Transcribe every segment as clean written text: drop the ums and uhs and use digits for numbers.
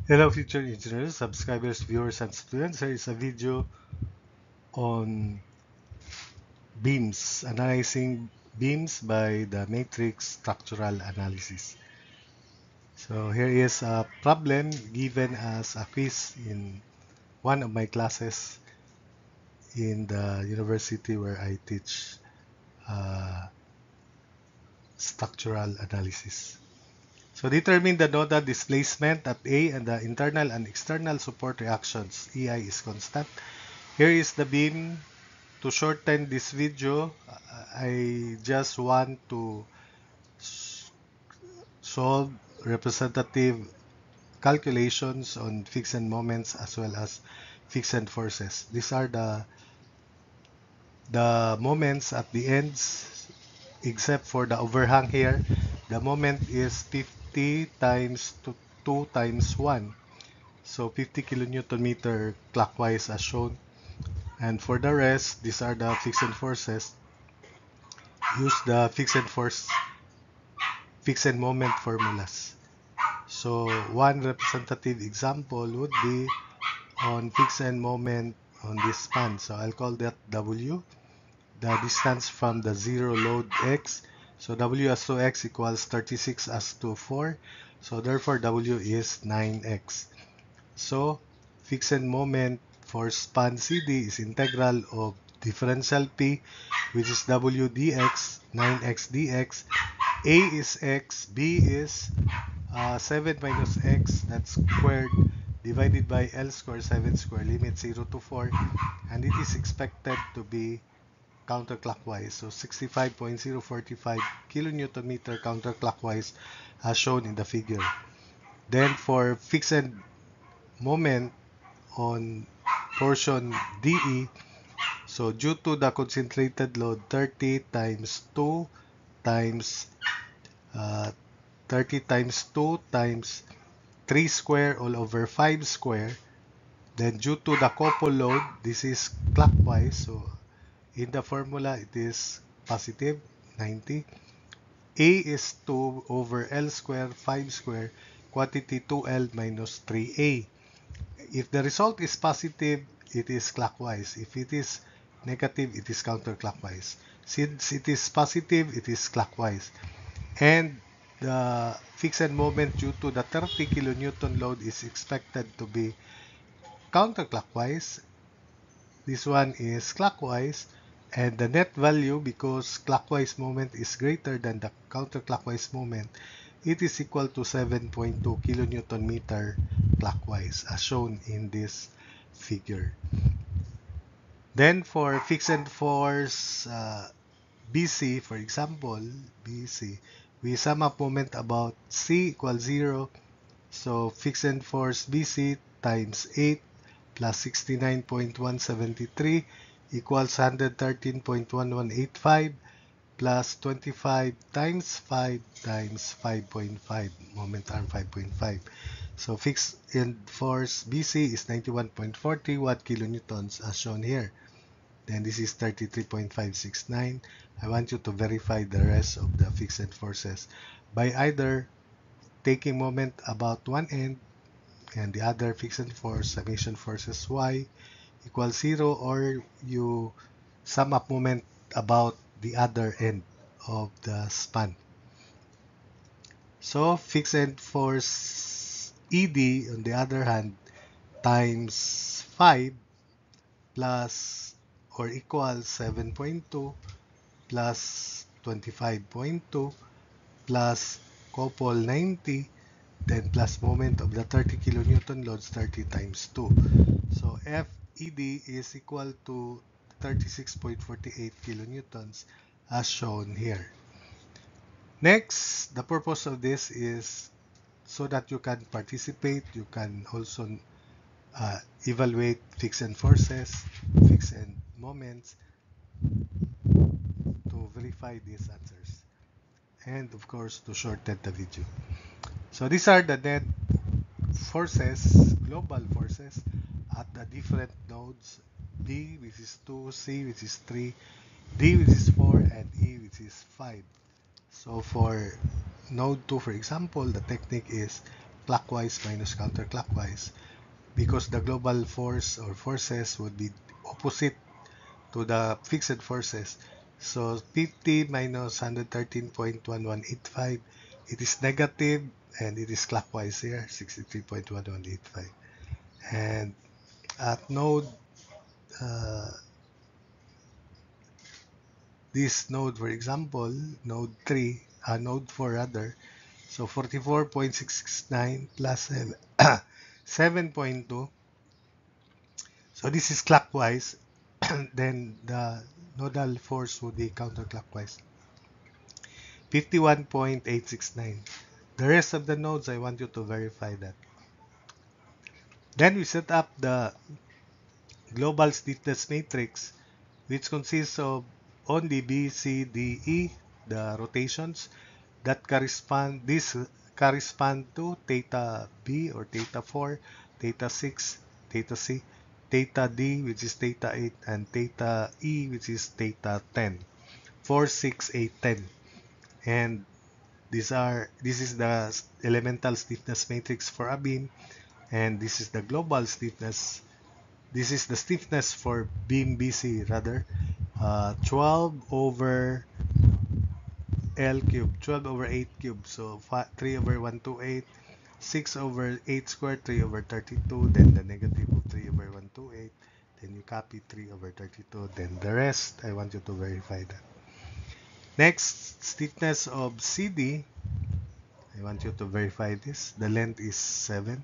Hello future engineers, subscribers, viewers, and students. Here is a video on beams, analyzing beams by the matrix structural analysis. So here is a problem given as a quiz in one of my classes in the university where I teach uh, structural analysis. So determine the nodal displacement at A and the internal and external support reactions. EI is constant. Here is the beam. To shorten this video, I just want to solve representative calculations on fixed moments as well as fixed forces. These are the moments at the ends, except for the overhang here. The moment is 50 times 2 times 1. So 50 kilonewton meter clockwise as shown. And for the rest, these are the fixed forces. Use the fixed moment formulas. So one representative example would be on fixed moment on this span. So I'll call that W, the distance from the zero load X. So W as to X equals 36 as to 4. So therefore W is 9X. So fixed moment for span CD is integral of differential P, which is W dx, 9X dx. A is X, B is 7 minus X, that's squared, divided by L square, 7 square, limit 0 to 4, and it is expected to be counterclockwise. So 65.045 kilonewton meter counterclockwise as shown in the figure. Then for fixed moment on portion DE, so due to the concentrated load 30 times 2 times uh, 30 times 2 times 3 square all over 5 square, then due to the couple load, this is clockwise, so in the formula it is positive 90. A is 2 over L square 5 square, quantity 2L minus 3A. If the result is positive, it is clockwise. If it is negative, it is counterclockwise. Since it is positive, it is clockwise. And the fixed moment due to the 30 kilonewton load is expected to be counterclockwise. This one is clockwise. And the net value, because clockwise moment is greater than the counterclockwise moment, it is equal to 7.2 kilonewton meter clockwise, as shown in this figure. Then for fixed force BC, for example, BC, we sum up moment about C equals 0. So fixed force BC times 8 plus 69.173 equals 113.1185 plus 25 times 5 times 5.5, moment arm 5.5. So fixed force BC is 91.40 watt kilonewtons as shown here. Then this is 33.569. I want you to verify the rest of the fixed forces by either taking moment about one end and the other fixed force, summation forces y equals 0, or you sum up moment about the other end of the span. So fixed force ED on the other hand times 5 plus or equals 7.2 plus 25.2 plus couple 90, then plus moment of the 30 kilonewton loads 30 times 2. So FED is equal to 36.48 kilonewtons as shown here. Next, the purpose of this is so that you can participate, you can also evaluate fixed forces, fixed moments to verify these answers. And of course, to shorten the video. So these are the net forces, global forces at the different nodes: B, which is 2, C, which is 3, D, which is 4, and E, which is 5. So for node 2, for example, the technique is clockwise minus counterclockwise, because the global force or forces would be opposite to the fixed forces. So 50 minus 113.1185, it is negative and it is clockwise here, 63.1185. And at node, uh, this node, for example, node 4 rather, so 44.669 plus 7.2. So this is clockwise. Then the nodal force would be counterclockwise. 51.869. The rest of the nodes, I want you to verify that. Then we set up the global stiffness matrix, which consists of only B, C, D, E, the rotations that correspond to theta B or theta 4, theta 6, theta C, theta D, which is theta 8, and theta E, which is theta 10. 4, 6, 8, 10. And this is the elemental stiffness matrix for a beam, and this is the global stiffness. This is the stiffness for beam BC rather. 12 over L cube, 12 over 8 cube, so 3 over 128, 6 over 8 squared, 3 over 32, then the negative of 3 over 128, then you copy 3 over 32, then the rest, I want you to verify that. Next, stiffness of CD, I want you to verify this. The length is 7.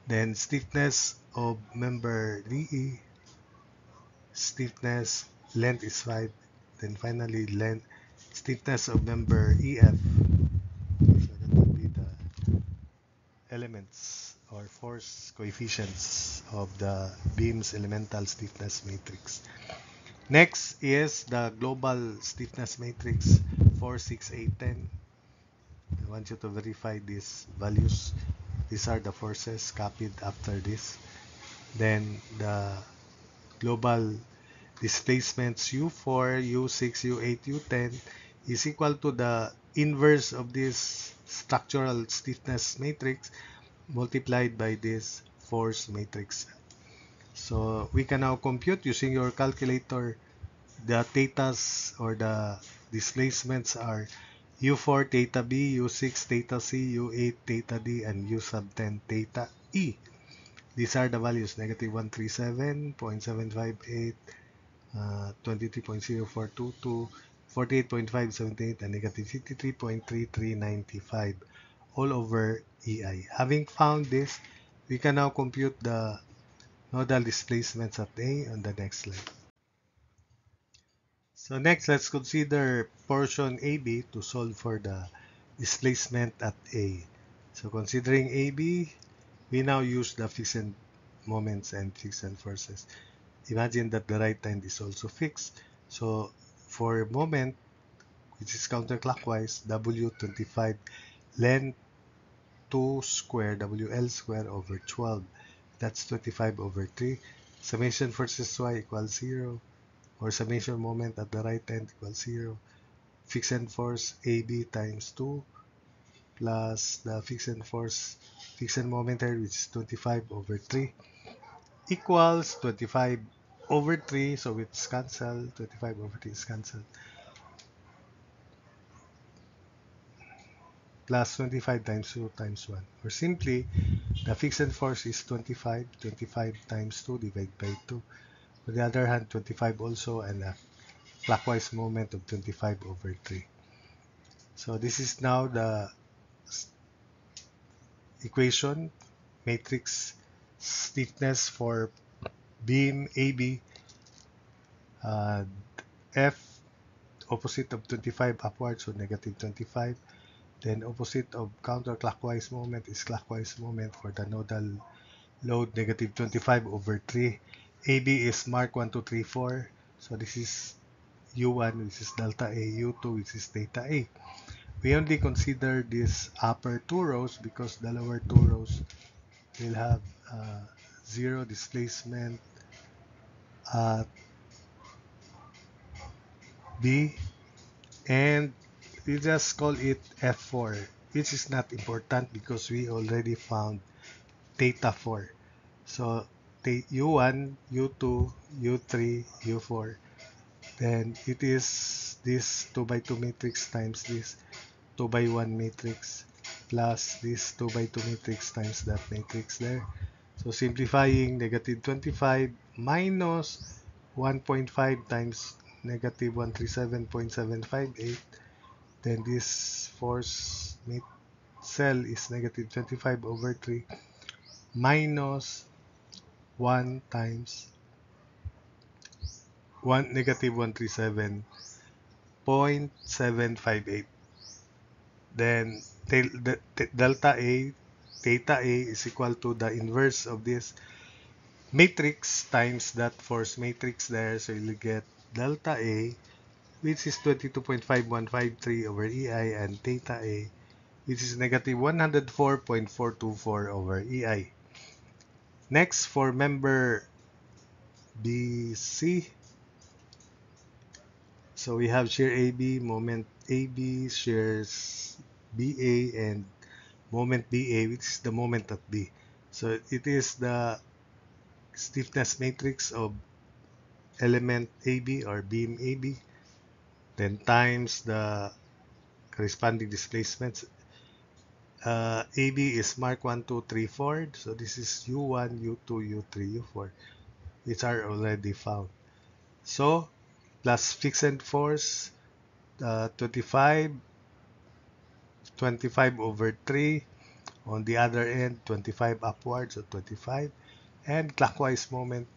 Then stiffness of member DE, stiffness, length is 5. Then finally, stiffness of member EF. So that would be the elements or force coefficients of the beam's elemental stiffness matrix. Next is the global stiffness matrix 4, 6, 8, 10. I want you to verify these values. These are the forces copied after this. Then the global displacements U4, U6, U8, U10 is equal to the inverse of this structural stiffness matrix multiplied by this force matrix. So we can now compute using your calculator. The thetas or the displacements are U4 theta B, U6 theta C, U8 theta D, and U sub 10 theta E. These are the values: negative 137.758, 23.0422, 48.578, and negative 53.3395 all over EI. Having found this, we can now compute the nodal displacements at A on the next slide. So next, let's consider portion AB to solve for the displacement at A. So considering AB, we now use the fixed moments and fixed forces. Imagine that the right hand is also fixed. So for moment, which is counterclockwise, W25, length 2 square, WL square over 12. That's 25 over 3. Summation forces Y equals 0. Or summation moment at the right hand equals 0. Fixed force AB times 2 plus the fixed moment here, which is 25 over 3, equals 25 over 3, so it's cancelled. 25 over 3 is cancelled. Plus 25 times 2 times 1. Or simply, the fixed force is 25. 25 times 2 divided by 2. On the other hand, 25 also, and a clockwise moment of 25 over 3. So this is now the equation matrix stiffness for beam AB. F opposite of 25 upwards, so negative 25. Then opposite of counterclockwise moment is clockwise moment for the nodal load, negative 25 over 3. AB is mark 1, 2, 3, 4. So this is U1, which is delta A, U2, which is theta A. We only consider these upper two rows because the lower two rows will have zero displacement at B, and we just call it F4. which is not important because we already found theta 4. So U1, U2, U3, U4. Then it is this 2 by 2 matrix times this 2 by 1 matrix plus this 2 by 2 matrix times that matrix there. So simplifying, negative 25 minus 1.5 times negative 137.758. Then this force cell is negative 25 over 3 minus 1 times 1 negative 137.758. Then delta A, theta A is equal to the inverse of this matrix times that force matrix there. So you'll get delta A, which is 22.5153 over EI, and theta A, which is negative 104.424 over EI. Next, for member BC, so we have shear AB, moment AB, shears BA, and moment BA, which is the moment at B. So it is the stiffness matrix of element AB or beam AB, then times the corresponding displacements. AB is mark 1, 2, 3, 4. So this is U1, U2, U3, U4, which are already found. So plus fixed force, 25 over 3. On the other end, 25 upwards, so 25. And clockwise moment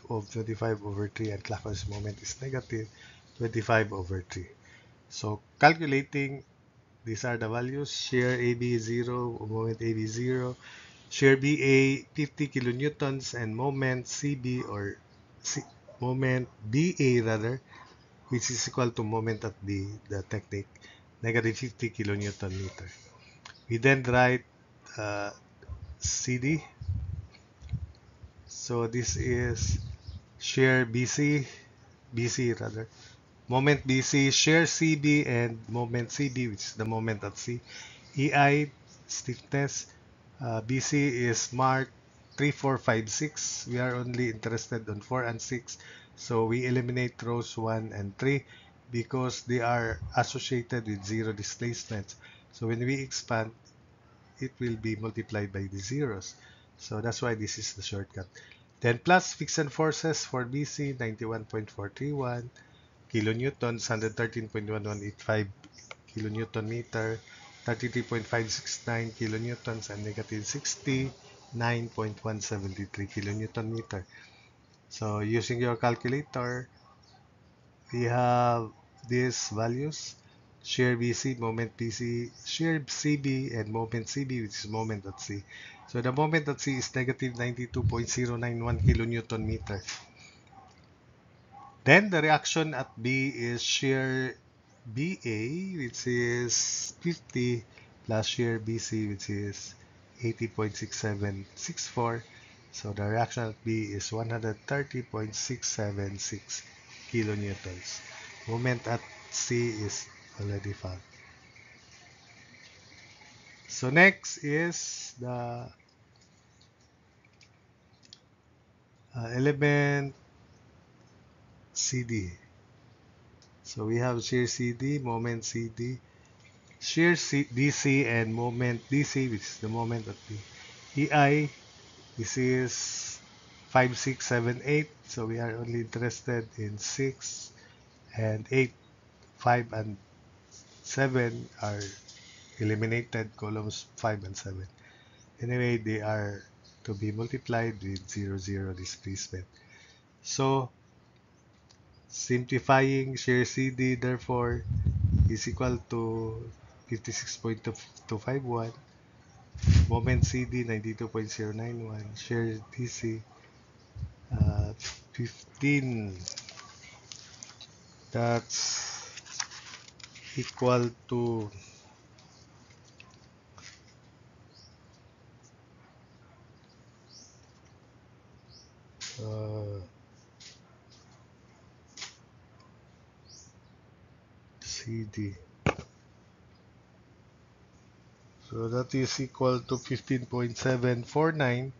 of 25 over 3, and clockwise moment is negative 25 over 3. So calculating, these are the values. Shear AB 0, moment AB 0. Shear BA 50 kilonewtons, and moment CB or moment BA rather, which is equal to moment at B, the technique, negative 50 kilonewton meter. We then write CD. So this is shear BC rather, moment BC, shear CB, and moment CB, which is the moment at C. EI, stiffness, BC is marked 3, 4, 5, 6. We are only interested on 4 and 6. So we eliminate rows 1 and 3 because they are associated with zero displacements. So when we expand, it will be multiplied by the zeros. So that's why this is the shortcut. Then plus fixed forces for BC, 91.431 kilonewtons, 113.1185 kilonewton meter, 33.569 kilonewtons, and negative 69.173 kilonewton meter. So using your calculator, we have these values: shear BC, moment BC, shear CB, and moment CB, which is moment at C. So the moment at C is negative 92.091 kilonewton meter. Then the reaction at B is shear BA, which is 50, plus shear BC, which is 80.6764. So the reaction at B is 130.676 kilonewtons. Moment at C is already found. So next is the element CD. So we have shear CD, moment CD, shear DC, and moment DC, which is the moment at B. EI, this is 5, 6, 7, 8. So we are only interested in 6 and 8. 5 and 7 are eliminated, columns 5 and 7. Anyway, they are to be multiplied with 0, 0 displacement. So simplifying, shear CD therefore is equal to 56.251, moment CD 92.091, shear DC 15. That's equal to CD. So that is equal to 15.749,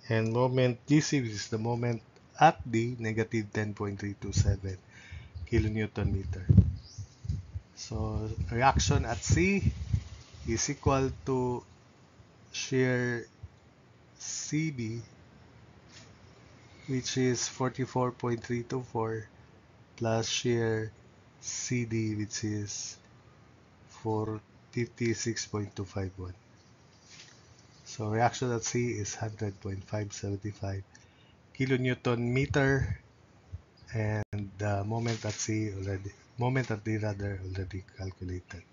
and moment DC, which is the moment at D, negative 10.327 kilonewton meter. So reaction at C is equal to shear CB, which is 44.324, plus shear CD, which is 456.251. So reaction at C is 100.575 kilonewton meter, and the moment at D already calculated.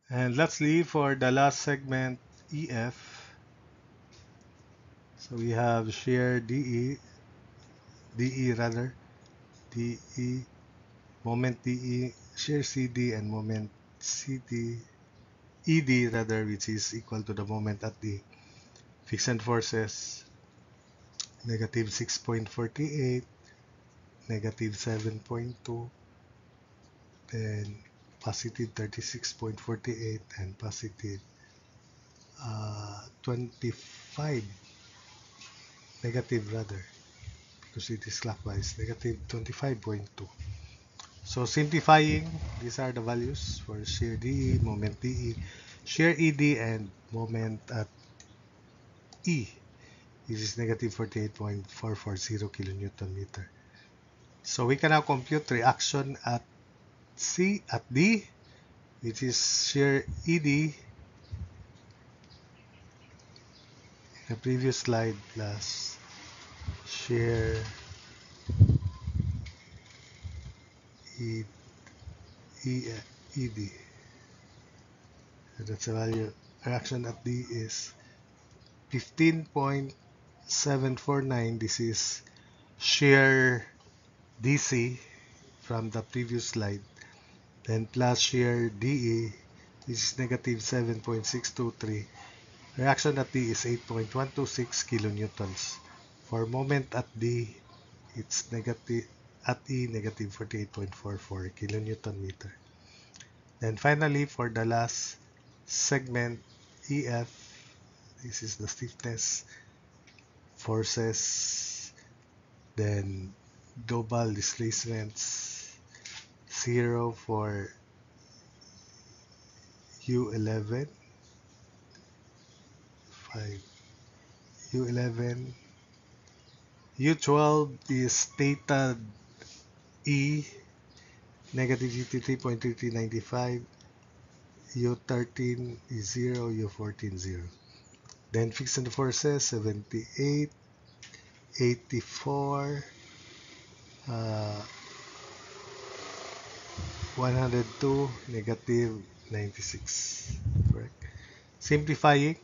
And let's leave for the last segment, EF. So we have shear DE, moment DE, shear CD, and moment ED which is equal to the moment at D. Fixed forces, negative 6.48, negative 7.2, then positive 36.48, and positive 25, because it is clockwise, negative 25.2. So simplifying, these are the values for shear DE, moment DE, shear ED, and moment at E. This is negative 48.440 kilonewton meter. So we can now compute reaction at D, which is shear ED in the previous slide, plus shear ED. So that's the value. Reaction at D is 15.749. This is shear DC from the previous slide. Then plus shear DE, which is negative 7.623. Reaction at D is 8.126 kilonewtons. For moment at D, it's negative at E, negative 48.44 kilonewton meter. Then finally, for the last segment, EF, this is the stiffness, forces, then global displacements, 0 for U11, 5, U11, U12 is theta E, negative 53.3395, U13 is 0, U14 0. Then fixed forces, 78, 84, 102, negative 96. Correct. Simplifying,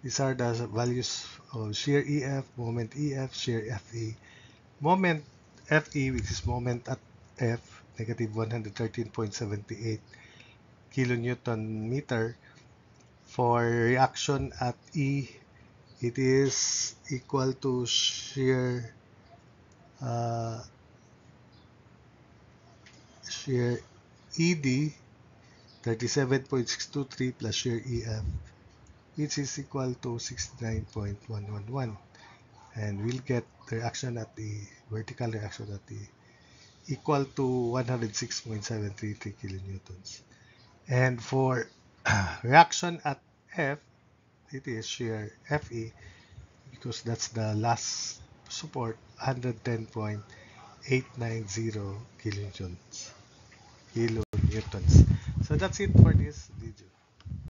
these are the values of shear EF, moment EF, shear FE. Moment FE, which is moment at F, negative 113.78 kilonewton meter. For reaction at E, it is equal to shear ED, 37.623, plus shear EF, which is equal to 69.111. And we'll get the reaction at the vertical reaction at the equal to 106.733 kilonewtons. And for reaction at F, it is shear FE, because that's the last support, 110.890 kilonewtons. So that's it for this video.